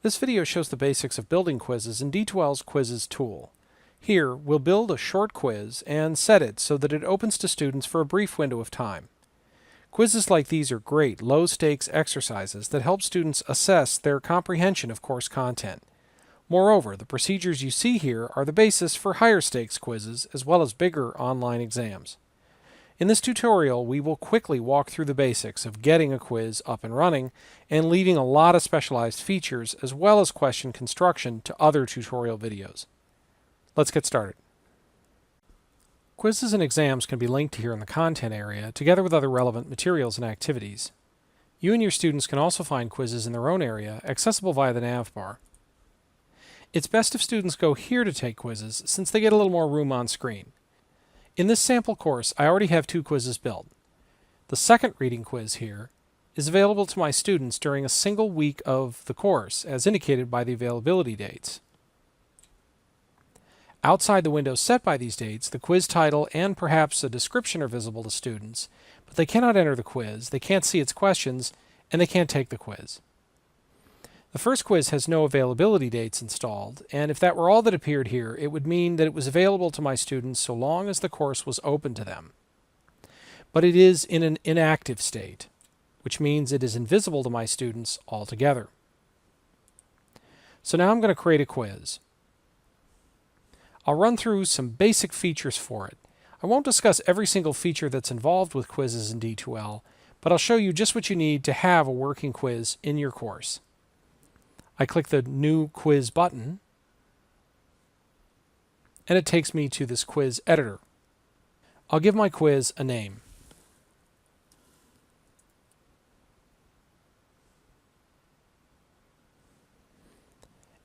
This video shows the basics of building quizzes in D2L's Quizzes tool. Here, we'll build a short quiz and set it so that it opens to students for a brief window of time. Quizzes like these are great, low-stakes exercises that help students assess their comprehension of course content. Moreover, the procedures you see here are the basis for higher-stakes quizzes as well as bigger online exams. In this tutorial, we will quickly walk through the basics of getting a quiz up and running and leaving a lot of specialized features as well as question construction to other tutorial videos. Let's get started. Quizzes and exams can be linked here in the content area together with other relevant materials and activities. You and your students can also find quizzes in their own area, accessible via the nav bar. It's best if students go here to take quizzes since they get a little more room on screen. In this sample course, I already have 2 quizzes built. The second reading quiz here is available to my students during a single week of the course, as indicated by the availability dates. Outside the window set by these dates, the quiz title and perhaps a description are visible to students, but they cannot enter the quiz, they can't see its questions, and they can't take the quiz. The first quiz has no availability dates installed, and if that were all that appeared here, it would mean that it was available to my students so long as the course was open to them. But it is in an inactive state, which means it is invisible to my students altogether. So now I'm going to create a quiz. I'll run through some basic features for it. I won't discuss every single feature that's involved with quizzes in D2L, but I'll show you just what you need to have a working quiz in your course. I click the New Quiz button, and it takes me to this quiz editor. I'll give my quiz a name.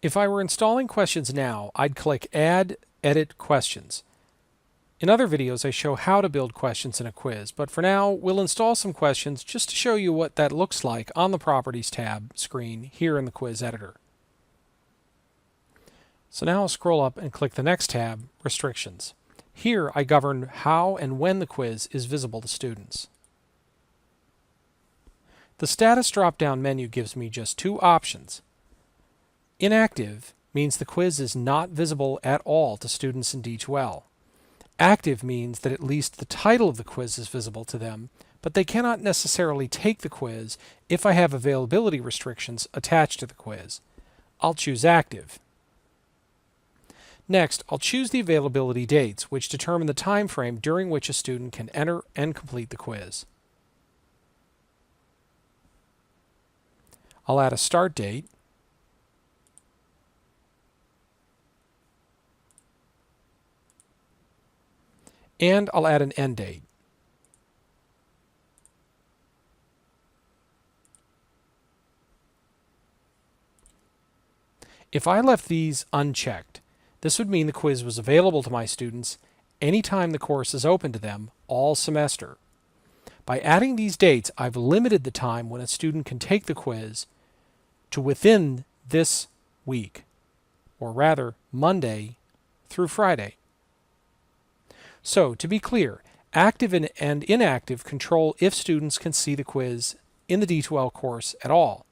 If I were installing questions now, I'd click Add, Edit Questions. In other videos, I show how to build questions in a quiz, but for now, we'll install some questions just to show you what that looks like on the Properties tab screen here in the quiz editor. So now I'll scroll up and click the next tab, Restrictions. Here, I govern how and when the quiz is visible to students. The Status drop-down menu gives me just 2 options. Inactive means the quiz is not visible at all to students in D2L. Active means that at least the title of the quiz is visible to them, but they cannot necessarily take the quiz if I have availability restrictions attached to the quiz. I'll choose Active. Next, I'll choose the availability dates, which determine the time frame during which a student can enter and complete the quiz. I'll add a start date, and I'll add an end date. If I left these unchecked, this would mean the quiz was available to my students anytime the course is open to them all semester. By adding these dates, I've limited the time when a student can take the quiz to within this week, or rather Monday through Friday. So, to be clear, active and inactive control if students can see the quiz in the D2L course at all.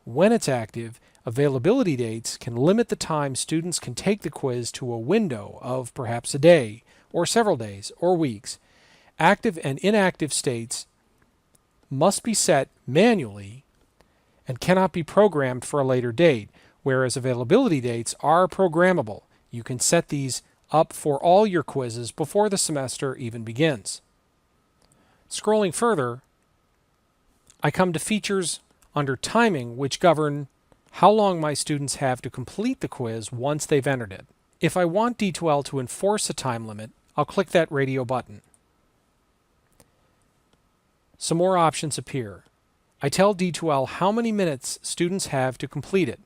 When it's active, availability dates can limit the time students can take the quiz to a window of perhaps a day, or several days, or weeks. Active and inactive states must be set manually and cannot be programmed for a later date, whereas availability dates are programmable. You can set these up for all your quizzes before the semester even begins. Scrolling further, I come to features under Timing, which govern how long my students have to complete the quiz once they've entered it. If I want D2L to enforce a time limit, I'll click that radio button. Some more options appear. I tell D2L how many minutes students have to complete it.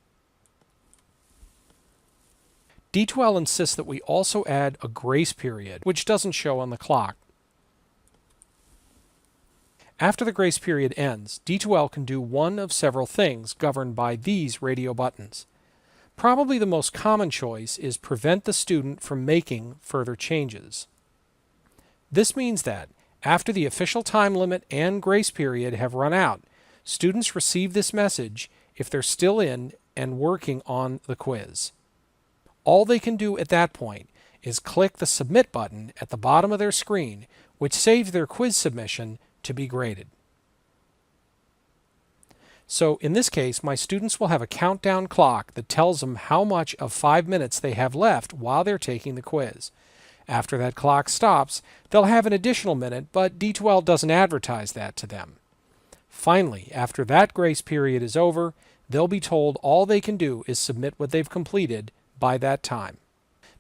D2L insists that we also add a grace period, which doesn't show on the clock. After the grace period ends, D2L can do one of several things governed by these radio buttons. Probably the most common choice is prevent the student from making further changes. This means that after the official time limit and grace period have run out, students receive this message if they're still in and working on the quiz. All they can do at that point is click the Submit button at the bottom of their screen, which saves their quiz submission to be graded. So in this case, my students will have a countdown clock that tells them how much of 5 minutes they have left while they're taking the quiz. After that clock stops, they'll have an additional minute, but D2L doesn't advertise that to them. Finally, after that grace period is over, they'll be told all they can do is submit what they've completed by that time.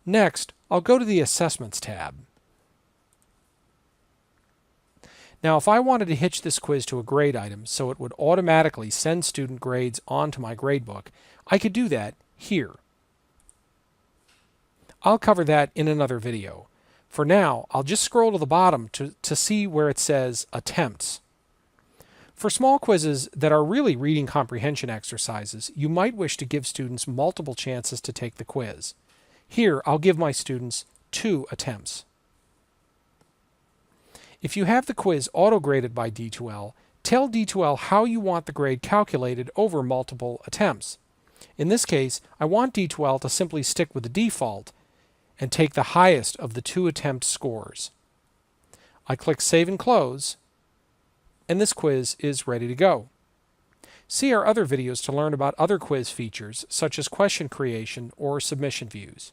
Next, I'll go to the Assessments tab. Now, if I wanted to hitch this quiz to a grade item so it would automatically send student grades onto my gradebook, I could do that here. I'll cover that in another video. For now, I'll just scroll to the bottom to see where it says Attempts. For small quizzes that are really reading comprehension exercises, you might wish to give students multiple chances to take the quiz. Here, I'll give my students 2 attempts. If you have the quiz auto-graded by D2L, tell D2L how you want the grade calculated over multiple attempts. In this case, I want D2L to simply stick with the default and take the highest of the 2 attempt scores. I click Save and Close, and this quiz is ready to go. See our other videos to learn about other quiz features, such as question creation or submission views.